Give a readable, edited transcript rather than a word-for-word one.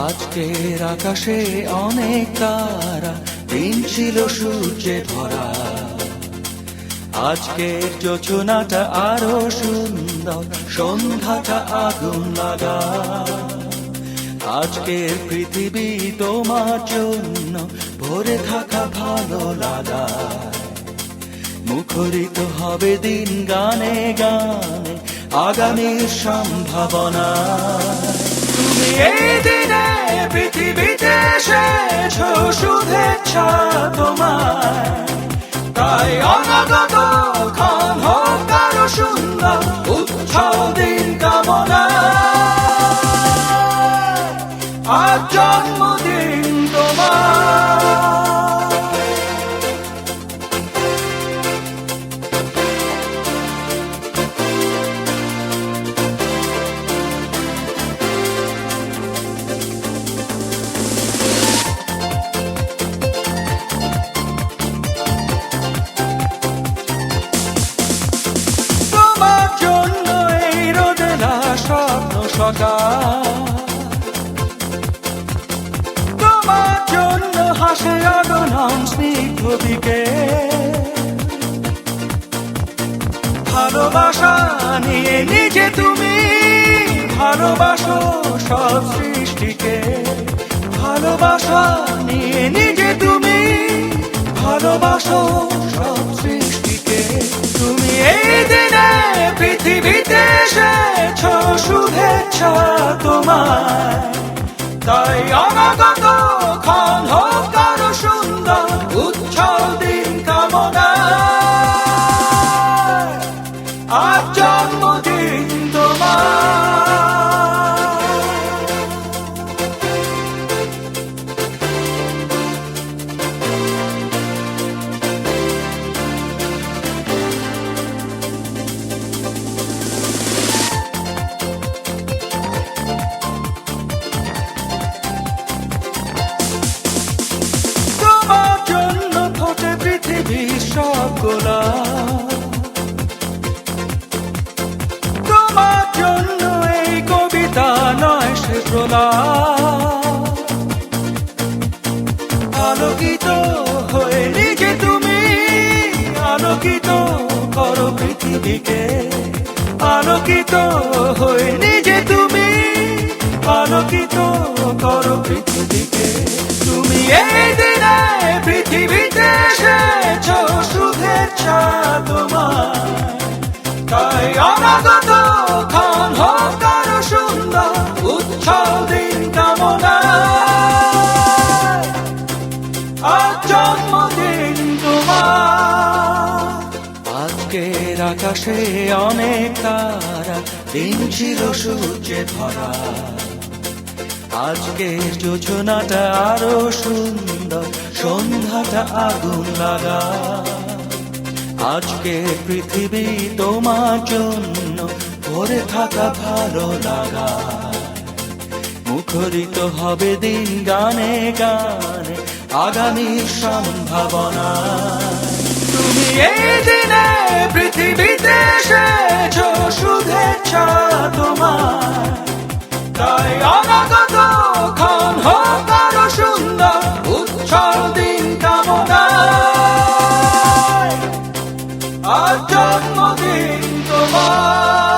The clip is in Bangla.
আজকের আকাশে অনেক তারা, দিন ছিল সূর্যে ভরা। আজকের যোজনাটা আরো সুন্দর, সন্ধ্যাটা আগুন লাগা। আজকের পৃথিবী তোমার জন্য ভরে থাকা ভালো লাগা। মুখরিত হবে দিন গানে গানে, আগামীর সম্ভাবনা। তুমি এই দিনে পৃথিবীতে এসেছো, শুভেচ্ছা তোমার। তাই অনাগত ক্ষণ হোক আরো সুন্দর, উৎসব দিন কামনা। আজ জন্মদিন তোমার। তোমার জন্য হাসে অগণন স্নিগ্ধ দিকে। ভালোবাসা নিয়ে নিজে তুমি ভালোবাসো সব সৃষ্টিকে। ভালোবাসা নিয়ে নিজে তুমি ভালোবাসো সব সৃষ্টিকে। তুমি এই দিনে পৃথিবীতে এসেছো, শুভেচ্ছা তোমার। তাই অনাগত ক্ষণ হোক আরো সুন্দর, উৎসব দিন কামনা। আজ জন্মদিন তোমার। তোমার জন্য এই কবিতা নয় সে প্রলাপ। আলোকিত হয়ে নিজে তুমি আলোকিত করো পৃথিবীকে। আলোকিত হয়ে নিজে তুমি আলোকিত করো পৃথিবীকে। তুমি এই দিনে পৃথিবীতে এসেছো, শুভেচ্ছা তোমার। তাই অনাগত ক্ষণ হোক আরো সুন্দর, উৎসব দিন কামনা। আজ জন্মদিন তোমার। আজকের আকাশে অনেক তারা, দিন ছিল সূর্যে ভরা। আজকের যোজনাটা আরো সুন্দর, সন্ধ্যাটা আগুন লাগা। আজকে পৃথিবী তোমার জন্য ভরে থাকা ভালো লাগা। মুখরিত হবে দিন গানে গানে, আগামীর সম্ভাবনা। তুমি এই দিনে পৃথিবীতে এসেছো, শুভেচ্ছা তোমার। তাই অনাগত ক্ষণ হোক আরো সুন্দর, উৎসব দিন কামনা। আজ জন্মদিন তোমার।